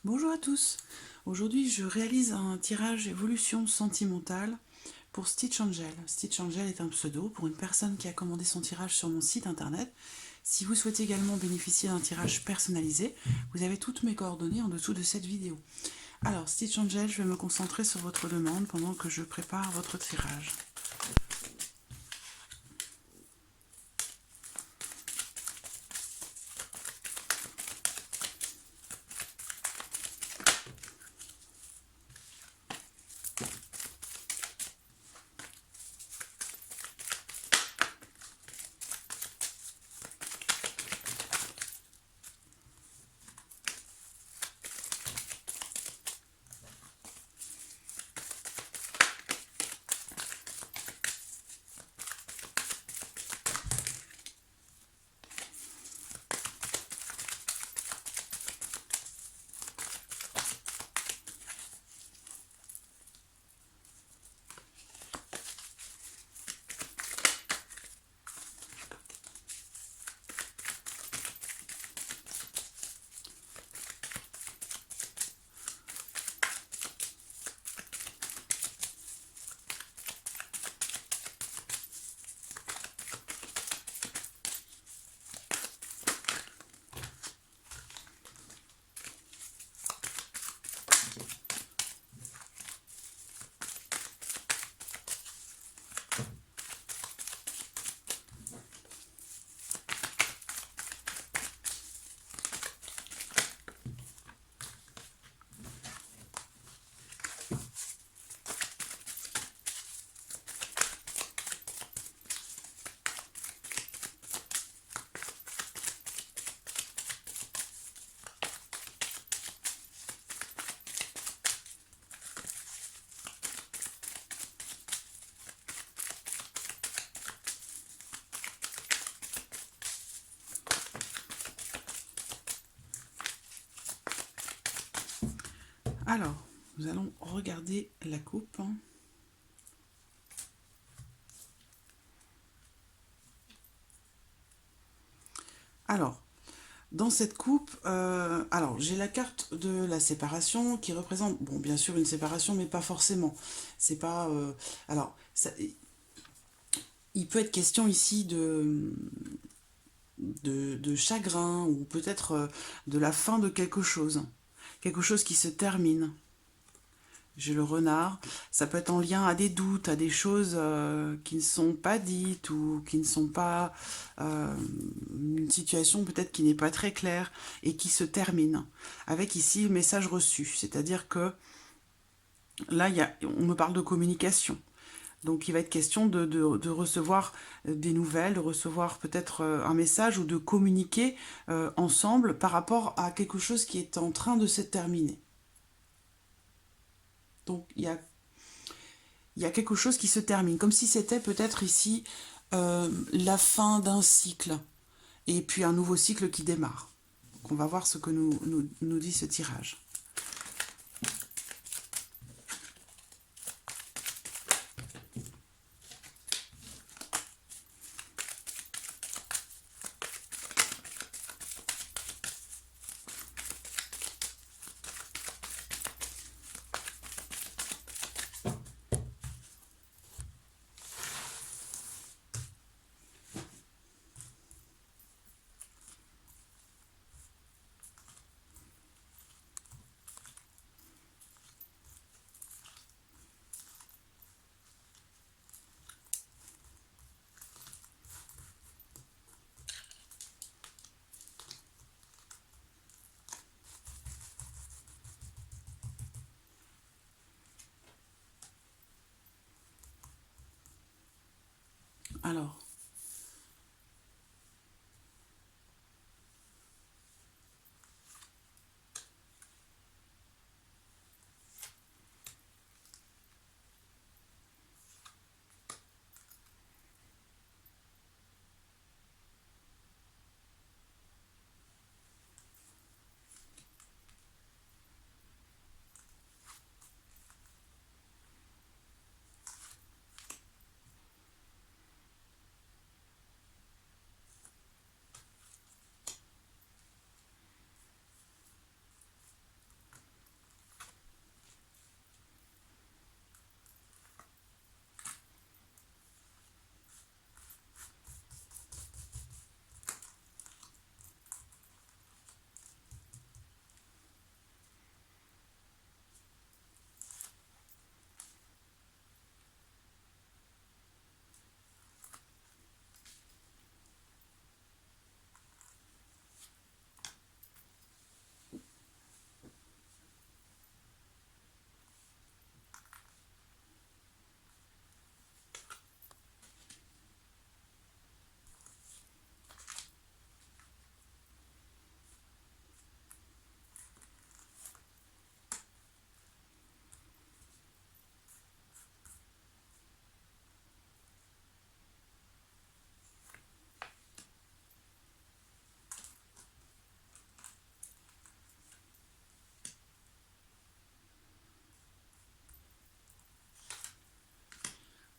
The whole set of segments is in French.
Bonjour à tous. Aujourd'hui, je réalise un tirage évolution sentimentale pour Stitch Angel. Stitch Angel est un pseudo pour une personne qui a commandé son tirage sur mon site internet. Si vous souhaitez également bénéficier d'un tirage personnalisé, vous avez toutes mes coordonnées en dessous de cette vidéo. Alors, Stitch Angel, je vais me concentrer sur votre demande pendant que je prépare votre tirage. Alors, nous allons regarder la coupe. Alors, dans cette coupe, alors j'ai la carte de la séparation qui représente, bon, bien sûr une séparation, mais pas forcément. C'est pas, alors, il peut être question ici de chagrin ou peut-être de la fin de quelque chose qui se termine. J'ai le renard, ça peut être en lien à des doutes, à des choses qui ne sont pas dites ou qui ne sont pas une situation peut-être qui n'est pas très claire et qui se termine. Avec ici le message reçu, c'est-à-dire que là on me parle de communication. Donc il va être question de recevoir des nouvelles, de recevoir peut-être un message ou de communiquer ensemble par rapport à quelque chose qui est en train de se terminer. Donc il y a quelque chose qui se termine, comme si c'était peut-être ici la fin d'un cycle, et puis un nouveau cycle qui démarre. Donc on va voir ce que nous dit ce tirage. Alors,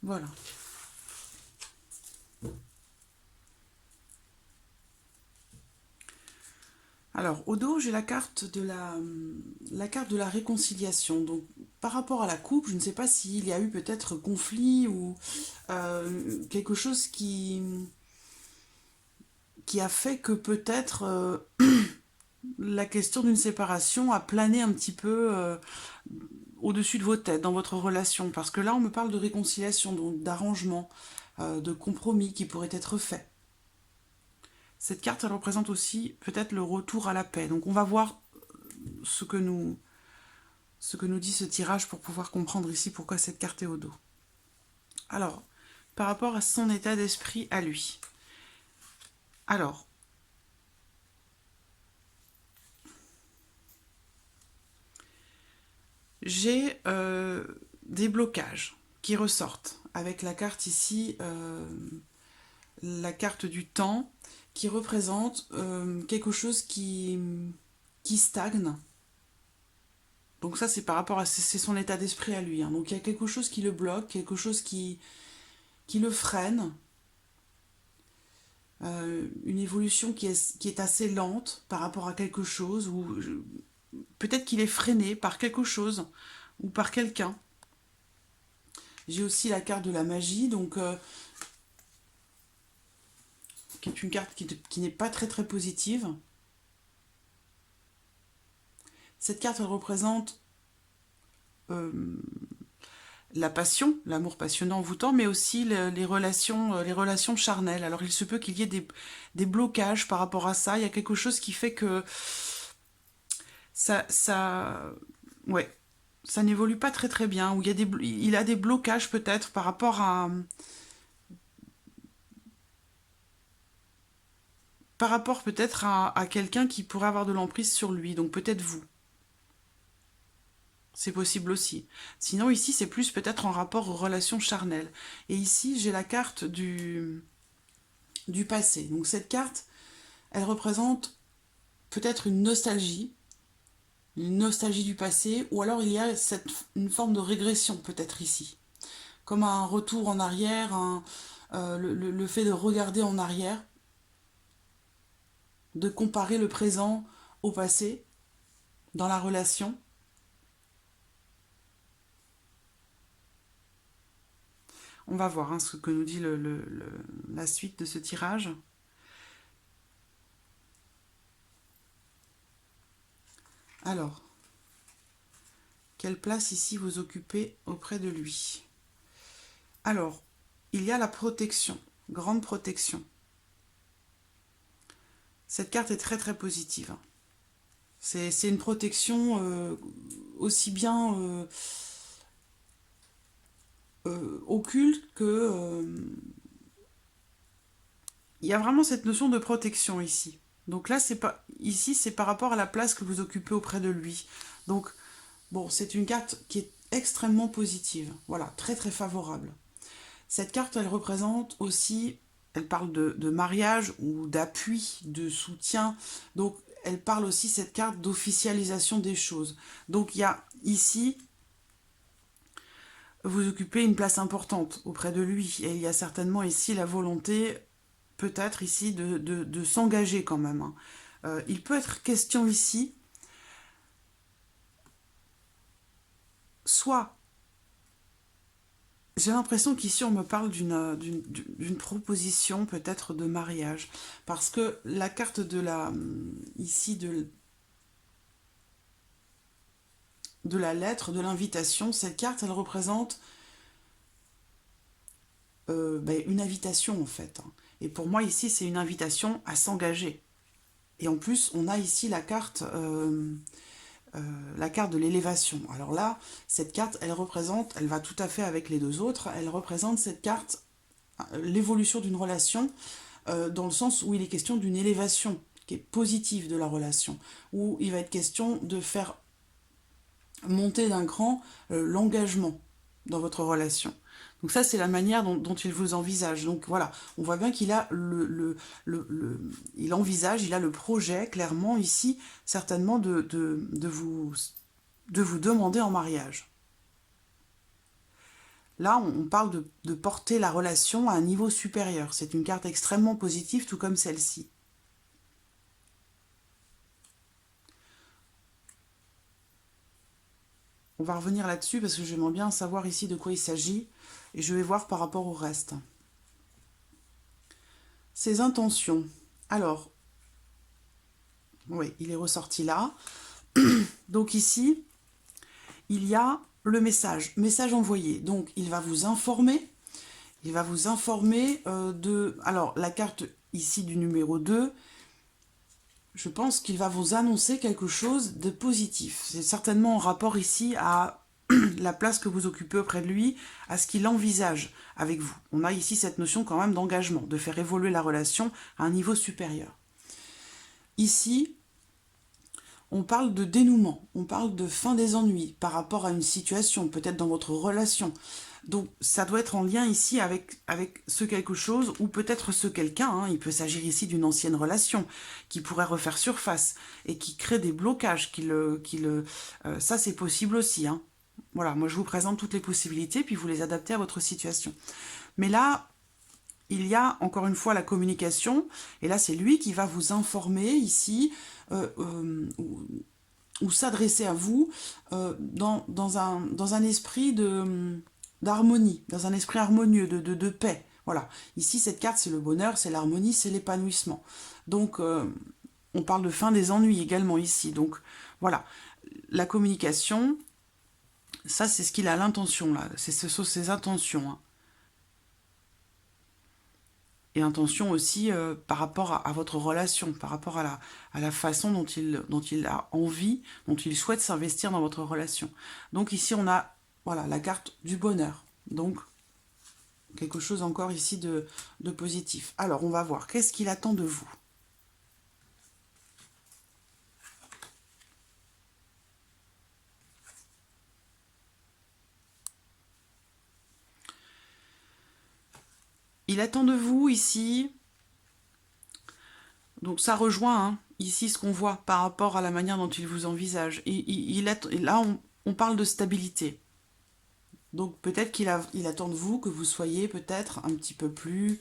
Voilà. Alors, au dos, j'ai la carte de la réconciliation. Donc, par rapport à la coupe, je ne sais pas s'il y a eu peut-être conflit ou quelque chose qui a fait que peut-être la question d'une séparation a plané un petit peu au-dessus de vos têtes dans votre relation. Parce que là, on me parle de réconciliation, donc d'arrangement, de compromis qui pourrait être fait. Cette carte, elle représente aussi peut-être le retour à la paix. Donc on va voir ce que nous, ce que nous dit ce tirage pour pouvoir comprendre ici pourquoi cette carte est au dos. Alors, par rapport à son état d'esprit à lui. Alors, j'ai des blocages qui ressortent avec la carte ici, la carte du temps, qui représente quelque chose qui stagne. Donc ça, c'est par rapport à c'est son état d'esprit à lui. Hein. Donc il y a quelque chose qui le bloque, quelque chose qui le freine, une évolution qui est assez lente par rapport à quelque chose, ou peut-être qu'il est freiné par quelque chose ou par quelqu'un. J'ai aussi la carte de la magie, donc qui est une carte qui n'est pas très très positive. Cette carte, elle représente la passion, l'amour passionnant envoûtant, mais aussi les relations charnelles. Alors il se peut qu'il y ait des blocages par rapport à ça. Il y a quelque chose qui fait que ça, ouais, ça n'évolue pas très très bien. Où il a des blocages peut-être par rapport peut-être à quelqu'un qui pourrait avoir de l'emprise sur lui. Donc peut-être vous. C'est possible aussi. Sinon, ici, c'est plus peut-être en rapport aux relations charnelles. Et ici, j'ai la carte du passé. Donc cette carte, elle représente peut-être une nostalgie du passé, ou alors il y a une forme de régression peut-être ici. Comme un retour en arrière, le fait de regarder en arrière, de comparer le présent au passé dans la relation. On va voir hein, ce que nous dit la suite de ce tirage. Alors, quelle place ici vous occupez auprès de lui? Alors, il y a la protection, grande protection. Cette carte est très très positive. C'est une protection aussi bien occulte que... il y a vraiment cette notion de protection ici. Donc là, ici, c'est par rapport à la place que vous occupez auprès de lui. Donc, bon, c'est une carte qui est extrêmement positive. Voilà, très très favorable. Cette carte, elle représente aussi, elle parle de mariage ou d'appui, de soutien. Donc, elle parle aussi, cette carte, d'officialisation des choses. Donc, il y a ici, vous occupez une place importante auprès de lui. Et il y a certainement ici la volonté, peut-être ici, de s'engager quand même. Hein. Il peut être question ici, soit j'ai l'impression qu'ici on me parle d'une proposition peut-être de mariage. Parce que la carte ici de la lettre, de l'invitation, cette carte elle représente une invitation en fait. Hein. Et pour moi ici c'est une invitation à s'engager. Et en plus on a ici la carte de l'élévation. Alors là, cette carte, elle va tout à fait avec les deux autres, elle représente cette carte, l'évolution d'une relation, dans le sens où il est question d'une élévation qui est positive de la relation, où il va être question de faire monter d'un cran l'engagement dans votre relation. Donc ça, c'est la manière dont il vous envisage. Donc voilà, on voit bien qu'il a il envisage, il a le projet, clairement, ici, certainement, de vous demander en mariage. Là, on parle de porter la relation à un niveau supérieur. C'est une carte extrêmement positive, tout comme celle-ci. On va revenir là-dessus parce que j'aimerais bien savoir ici de quoi il s'agit. Et je vais voir par rapport au reste. Ses intentions. Alors, oui, il est ressorti là. Donc ici, il y a le message envoyé. Donc, il va vous informer. Il va vous informer de... Alors, la carte ici du numéro 2, je pense qu'il va vous annoncer quelque chose de positif. C'est certainement en rapport ici à la place que vous occupez auprès de lui, à ce qu'il envisage avec vous. On a ici cette notion quand même d'engagement, de faire évoluer la relation à un niveau supérieur. Ici, on parle de dénouement, on parle de fin des ennuis par rapport à une situation, peut-être dans votre relation. Donc ça doit être en lien ici avec ce quelque chose ou peut-être ce quelqu'un. Hein. Il peut s'agir ici d'une ancienne relation qui pourrait refaire surface et qui crée des blocages. Ça c'est possible aussi. Hein. Voilà, moi je vous présente toutes les possibilités puis vous les adaptez à votre situation. Mais là, il y a encore une fois la communication, et là c'est lui qui va vous informer ici, ou s'adresser à vous dans un esprit d'harmonie, dans un esprit harmonieux, de paix. Voilà, ici cette carte c'est le bonheur, c'est l'harmonie, c'est l'épanouissement. Donc on parle de fin des ennuis également ici. Donc voilà, la communication, ça c'est ce qu'il a l'intention là, ce sont ses intentions. Hein. Et intention aussi par rapport à votre relation, par rapport à la façon dont il a envie, dont il souhaite s'investir dans votre relation. Donc ici, on a voilà, la carte du bonheur. Donc, quelque chose encore ici de positif. Alors, on va voir. Qu'est-ce qu'il attend de vous ? Il attend de vous ici... Donc ça rejoint hein, ici ce qu'on voit par rapport à la manière dont il vous envisage. Là, on parle de stabilité. Donc peut-être qu'il attend de vous que vous soyez peut-être un petit peu plus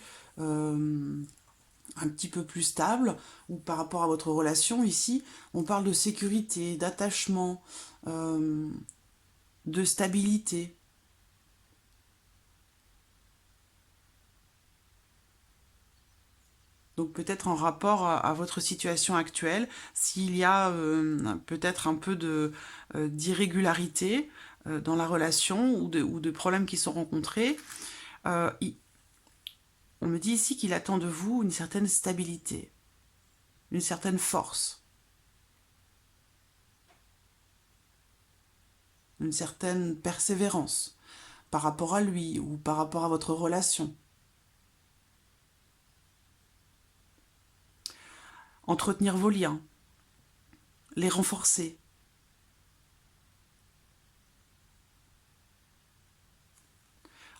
stable, ou par rapport à votre relation ici, on parle de sécurité, d'attachement, de stabilité. Donc peut-être en rapport à votre situation actuelle, s'il y a peut-être un peu d'irrégularité dans la relation ou de problèmes qui sont rencontrés, on me dit ici qu'il attend de vous une certaine stabilité, une certaine force, une certaine persévérance par rapport à lui ou par rapport à votre relation. Entretenir vos liens, les renforcer.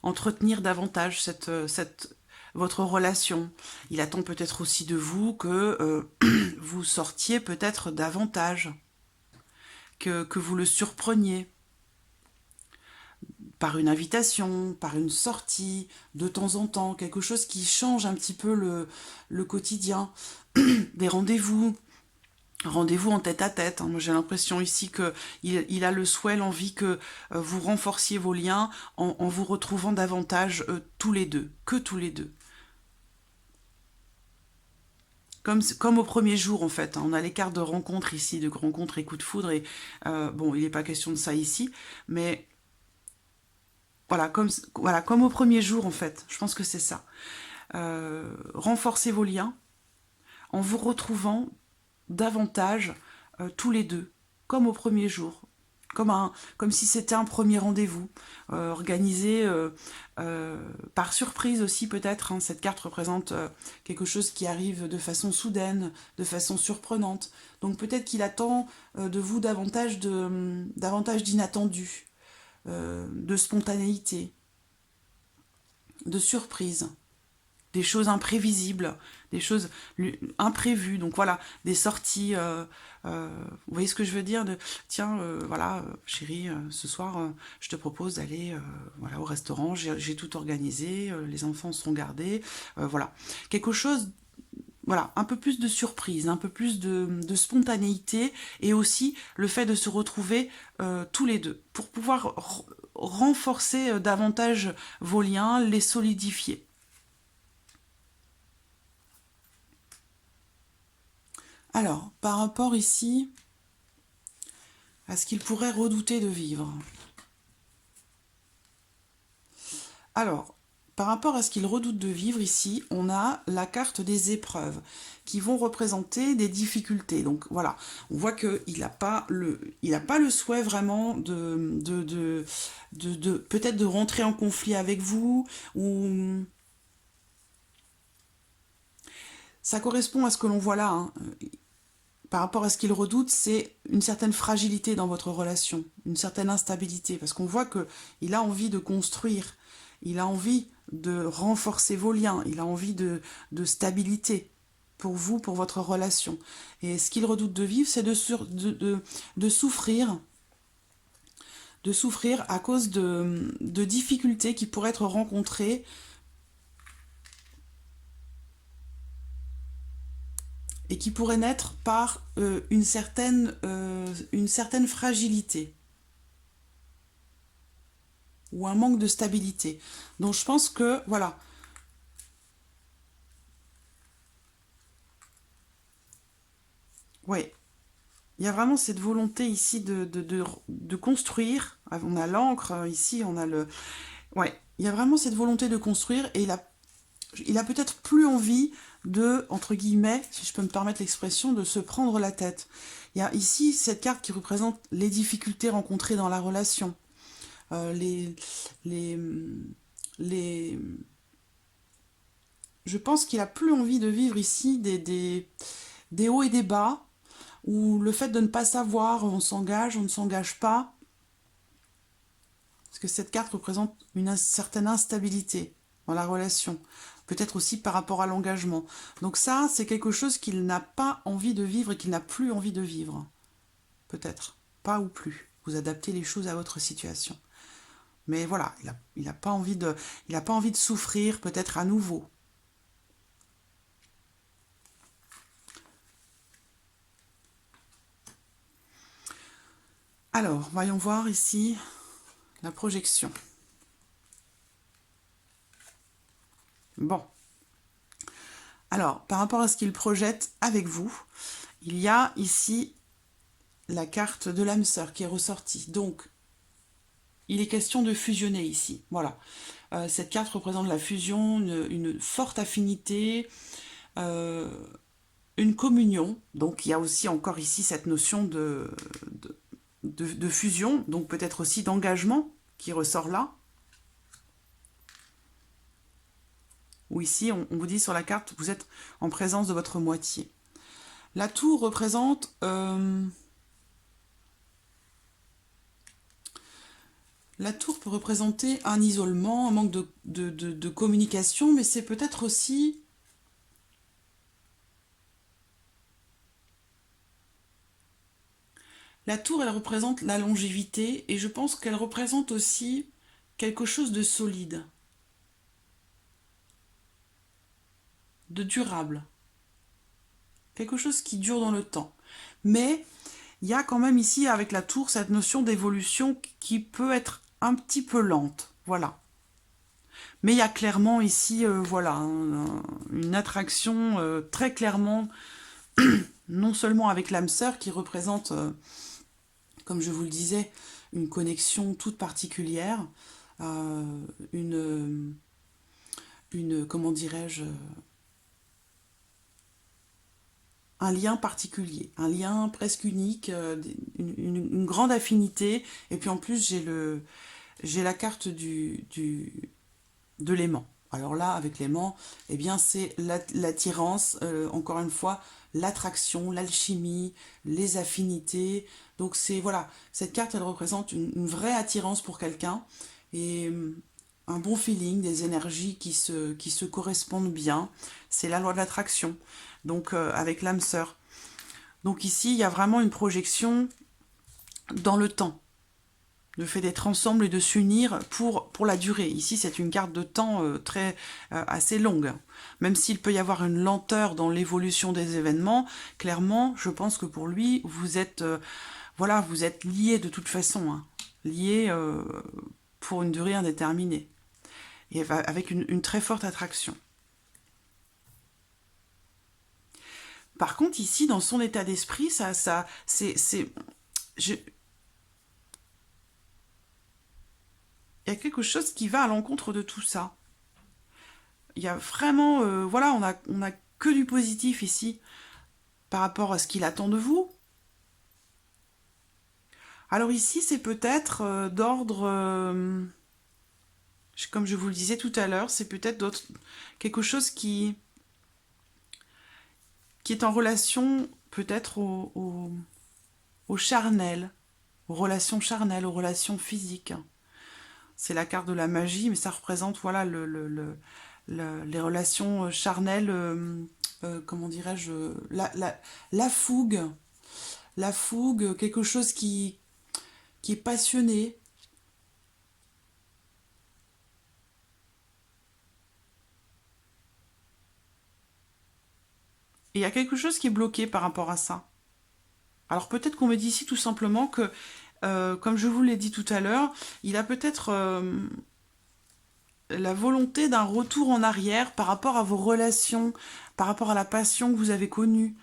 Entretenir davantage votre relation. Il attend peut-être aussi de vous que vous sortiez peut-être davantage, que vous le surpreniez par une invitation, par une sortie, de temps en temps, quelque chose qui change un petit peu le quotidien, des rendez-vous en tête-à-tête. Hein. Moi, j'ai l'impression ici qu'il a le souhait, l'envie que vous renforciez vos liens en vous retrouvant davantage tous les deux, que tous les deux. Comme au premier jour, en fait. Hein. On a les cartes de rencontre ici, de rencontre et coup de foudre. Et bon, il n'est pas question de ça ici, mais voilà, comme au premier jour, en fait. Je pense que c'est ça. Renforcez vos liens en vous retrouvant davantage tous les deux, comme au premier jour, comme si c'était un premier rendez-vous, organisé par surprise aussi peut-être. Hein. Cette carte représente quelque chose qui arrive de façon soudaine, de façon surprenante. Donc peut-être qu'il attend de vous davantage d'inattendu, de spontanéité, de surprise. des choses imprévisibles, des choses imprévues. Donc voilà, des sorties, vous voyez ce que je veux dire, de tiens, voilà, chérie, ce soir, je te propose d'aller voilà, au restaurant, j'ai tout organisé, les enfants sont gardés, voilà. Quelque chose, voilà, un peu plus de surprise, un peu plus de spontanéité, et aussi le fait de se retrouver tous les deux, pour pouvoir renforcer davantage vos liens, les solidifier. Alors, par rapport ici à ce qu'il pourrait redouter de vivre. Alors, par rapport à ce qu'il redoute de vivre ici, on a la carte des épreuves qui vont représenter des difficultés. Donc voilà, on voit qu'il n'a pas le souhait vraiment peut-être de rentrer en conflit avec vous, ou ça correspond à ce que l'on voit là, hein. Par rapport à ce qu'il redoute, c'est une certaine fragilité dans votre relation, une certaine instabilité, parce qu'on voit qu'il a envie de construire, il a envie de renforcer vos liens, il a envie de stabilité pour vous, pour votre relation. Et ce qu'il redoute de vivre, c'est de souffrir à cause de difficultés qui pourraient être rencontrées et qui pourraient naître par une certaine fragilité ou un manque de stabilité. Donc je pense que, voilà, ouais, il y a vraiment cette volonté ici de construire. On a l'encre, ici on a le... Ouais, il y a vraiment cette volonté de construire, et il a peut-être plus envie de, entre guillemets, si je peux me permettre l'expression, de se prendre la tête. Il y a ici cette carte qui représente les difficultés rencontrées dans la relation. Les, les, les... Je pense qu'il a plus envie de vivre ici des hauts et des bas, ou le fait de ne pas savoir, on s'engage, on ne s'engage pas, parce que cette carte représente une certaine instabilité dans la relation, peut-être aussi par rapport à l'engagement. Donc ça, c'est quelque chose qu'il n'a pas envie de vivre et qu'il n'a plus envie de vivre. Peut-être, pas ou plus. Vous adaptez les choses à votre situation. Mais voilà, il a pas envie de souffrir peut-être à nouveau. Alors, voyons voir ici la projection. Bon. Alors, par rapport à ce qu'il projette avec vous, il y a ici la carte de l'âme sœur qui est ressortie. Donc, il est question de fusionner ici. Voilà. Cette carte représente la fusion, une forte affinité, une communion. Donc, il y a aussi encore ici cette notion de fusion, donc peut-être aussi d'engagement qui ressort là. Ou ici, on vous dit sur la carte, vous êtes en présence de votre moitié. La tour représente... la tour peut représenter un isolement, un manque de communication, mais c'est peut-être aussi... La tour, elle représente la longévité, et je pense qu'elle représente aussi quelque chose de solide, de durable, quelque chose qui dure dans le temps. Mais il y a quand même ici, avec la tour, cette notion d'évolution qui peut être un petit peu lente, voilà. Mais il y a clairement ici, voilà, une attraction très clairement, non seulement avec l'âme sœur qui représente, comme je vous le disais, une connexion toute particulière, une comment dirais-je, un lien particulier, un lien presque unique, une grande affinité, et puis en plus j'ai la carte de l'aimant. Alors là, avec l'aimant, eh bien c'est l'attirance, encore une fois, l'attraction, l'alchimie, les affinités. Donc c'est, voilà, cette carte, elle représente une vraie attirance pour quelqu'un. Et un bon feeling, des énergies qui se correspondent bien. C'est la loi de l'attraction, donc avec l'âme sœur. Donc ici, il y a vraiment une projection dans le temps. Le fait d'être ensemble et de s'unir pour la durée. Ici, c'est une carte de temps assez longue. Même s'il peut y avoir une lenteur dans l'évolution des événements, clairement, je pense que pour lui, vous êtes, voilà, vous êtes liés de toute façon. Hein, liés pour une durée indéterminée. Et avec une très forte attraction. Par contre, ici, dans son état d'esprit, il y a quelque chose qui va à l'encontre de tout ça. Il y a vraiment, voilà, on a que du positif ici par rapport à ce qu'il attend de vous. Alors ici, c'est peut-être d'ordre, comme je vous le disais tout à l'heure, c'est peut-être quelque chose qui est en relation peut-être au charnel, aux relations charnelles, aux relations physiques. C'est la carte de la magie, mais ça représente voilà les relations charnelles, comment dirais-je, la fougue, quelque chose qui est passionné. Et il y a quelque chose qui est bloqué par rapport à ça. Alors peut-être qu'on me dit ici tout simplement que, comme je vous l'ai dit tout à l'heure, il a peut-être la volonté d'un retour en arrière par rapport à vos relations, par rapport à la passion que vous avez connue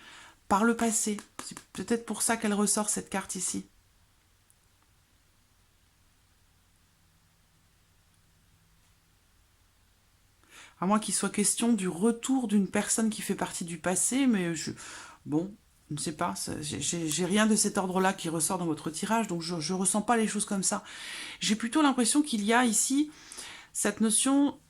par le passé. C'est peut-être pour ça qu'elle ressort cette carte ici. À moins qu'il soit question du retour d'une personne qui fait partie du passé, mais bon, je ne sais pas, j'ai rien de cet ordre-là qui ressort dans votre tirage, donc je ne ressens pas les choses comme ça. J'ai plutôt l'impression qu'il y a ici cette notion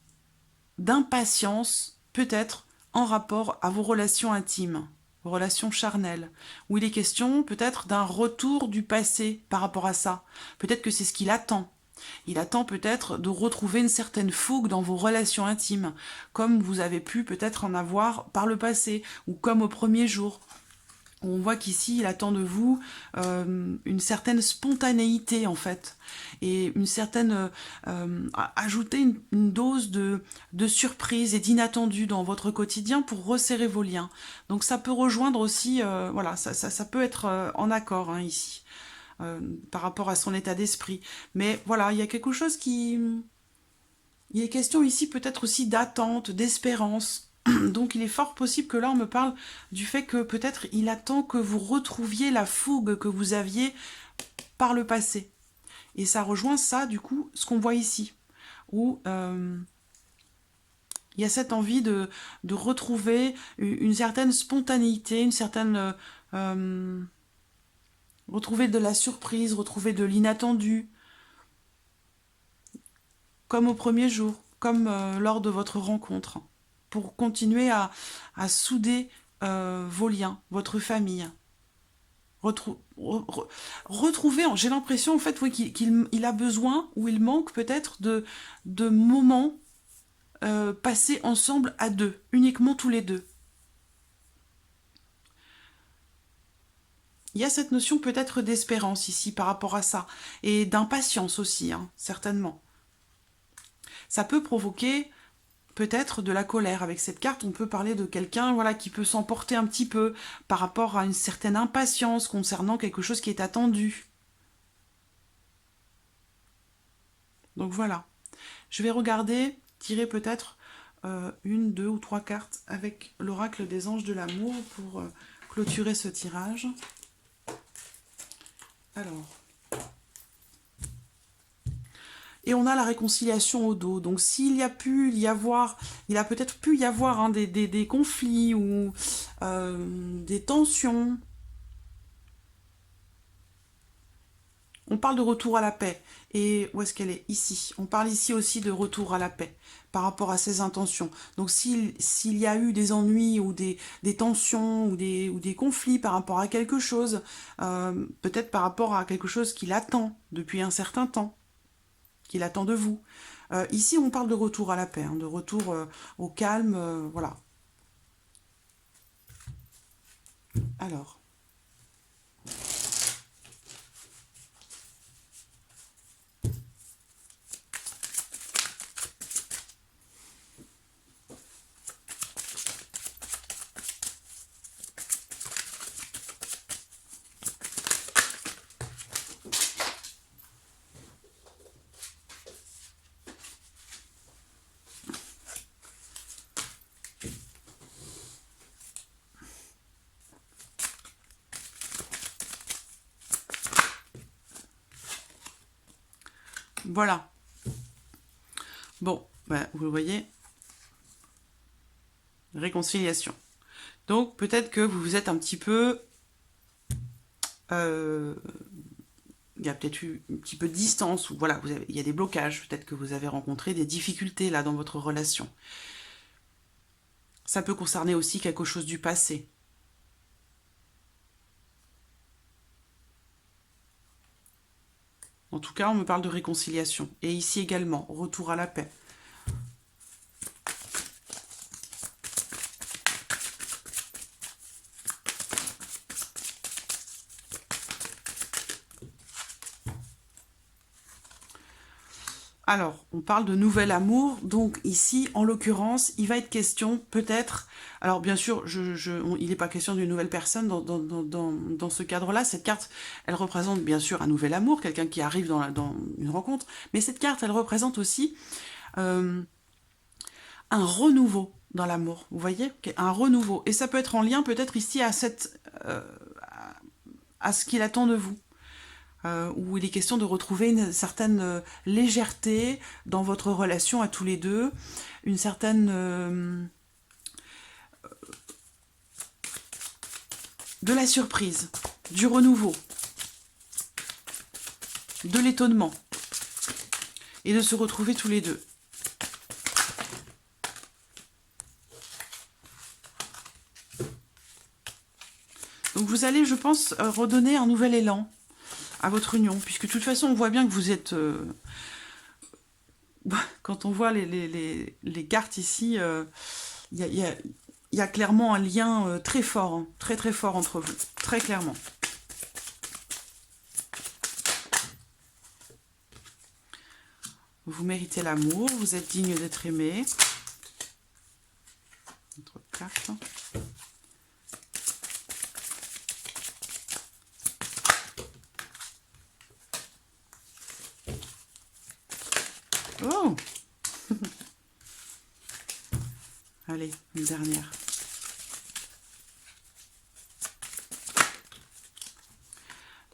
d'impatience, peut-être en rapport à vos relations intimes, vos relations charnelles, où il est question peut-être d'un retour du passé par rapport à ça. Peut-être que c'est ce qu'il attend. Il attend peut-être de retrouver une certaine fougue dans vos relations intimes, comme vous avez pu peut-être en avoir par le passé, ou comme au premier jour. On voit qu'ici, il attend de vous une certaine spontanéité, en fait, et une certaine... ajouter une dose de surprise et d'inattendu dans votre quotidien pour resserrer vos liens. Donc ça peut rejoindre aussi... voilà, ça peut être en accord, hein, ici, par rapport à son état d'esprit. Mais voilà, il y a quelque chose qui... Il est question ici peut-être aussi d'attente, d'espérance. Donc il est fort possible que là on me parle du fait que peut-être il attend que vous retrouviez la fougue que vous aviez par le passé. Et ça rejoint ça du coup ce qu'on voit ici, où il y a cette envie de retrouver une certaine spontanéité, une certaine... retrouver de la surprise, retrouver de l'inattendu, comme au premier jour, comme lors de votre rencontre, pour continuer à souder vos liens, votre famille. Retrouver, j'ai l'impression en fait oui, qu'il a besoin, ou il manque peut-être de moments passés ensemble à deux, uniquement tous les deux. Il y a cette notion peut-être d'espérance ici par rapport à ça, et d'impatience aussi, hein, certainement. Ça peut provoquer peut-être de la colère. Avec cette carte, on peut parler de quelqu'un voilà, qui peut s'emporter un petit peu par rapport à une certaine impatience concernant quelque chose qui est attendu. Donc voilà. Je vais regarder, tirer peut-être une, deux ou trois cartes avec l'oracle des anges de l'amour pour clôturer ce tirage. Alors... Et on a la réconciliation au dos. Donc s'il y a pu y avoir, il a peut-être pu y avoir hein, des conflits ou des tensions. On parle de retour à la paix. Et où est-ce qu'elle est? Ici. On parle ici aussi de retour à la paix par rapport à ses intentions. Donc s'il y a eu des ennuis ou des tensions ou des conflits par rapport à quelque chose, peut-être par rapport à quelque chose qu'il attend depuis un certain temps, qu'il attend de vous. Ici, on parle de retour à la paix, hein, de retour au calme, voilà. Alors, voilà. Bon, ben, vous le voyez, réconciliation. Donc, peut-être que vous vous êtes un petit peu... il y a peut-être eu un petit peu de distance, ou voilà, il y a des blocages, peut-être que vous avez rencontré des difficultés là dans votre relation. Ça peut concerner aussi quelque chose du passé. En tout cas, on me parle de réconciliation. Et ici également, retour à la paix. Alors, on parle de nouvel amour, donc ici, en l'occurrence, il va être question, peut-être, alors bien sûr, il n'est pas question d'une nouvelle personne dans ce cadre-là. Cette carte, elle représente bien sûr un nouvel amour, quelqu'un qui arrive dans une rencontre, mais cette carte, elle représente aussi un renouveau dans l'amour, vous voyez, un renouveau. Et ça peut être en lien peut-être ici à ce qu'il attend de vous. Où il est question de retrouver une certaine légèreté dans votre relation à tous les deux, une certaine... de la surprise, du renouveau, de l'étonnement, et de se retrouver tous les deux. Donc vous allez, je pense, redonner un nouvel élan à votre union, puisque de toute façon, on voit bien que vous êtes... quand on voit les cartes ici, il y a clairement un lien très fort, hein, très très fort entre vous, très clairement. Vous méritez l'amour, vous êtes digne d'être aimé. Autre carte. Oh! Allez, une dernière.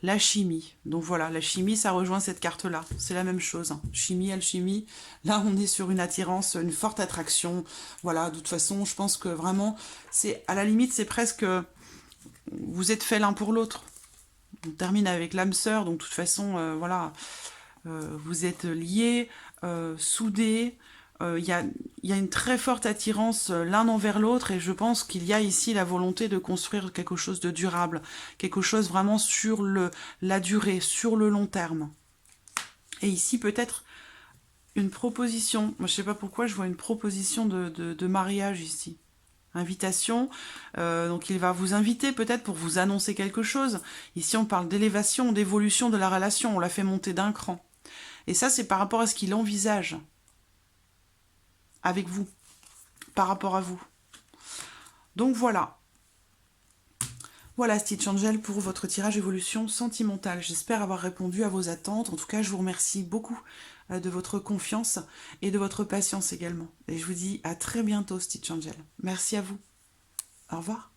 La chimie. Donc voilà, la chimie, ça rejoint cette carte-là. C'est la même chose. Hein. Chimie, alchimie. Là, on est sur une attirance, une forte attraction. Voilà, de toute façon, je pense que vraiment, c'est à la limite, c'est presque... Vous êtes fait l'un pour l'autre. On termine avec l'âme sœur, donc de toute façon, voilà, vous êtes liés, soudés. Il y a une très forte attirance l'un envers l'autre et je pense qu'il y a ici la volonté de construire quelque chose de durable, quelque chose vraiment sur la durée, sur le long terme. Et ici peut-être une proposition, moi je sais pas pourquoi je vois une proposition de mariage ici. Invitation, donc il va vous inviter peut-être pour vous annoncer quelque chose. Ici on parle d'élévation, d'évolution de la relation, on l'a fait monter d'un cran. Et ça c'est par rapport à ce qu'il envisage avec vous, par rapport à vous. Donc voilà. Voilà Stitch Angel pour votre tirage évolution sentimentale. J'espère avoir répondu à vos attentes. En tout cas, je vous remercie beaucoup de votre confiance et de votre patience également. Et je vous dis à très bientôt Stitch Angel. Merci à vous. Au revoir.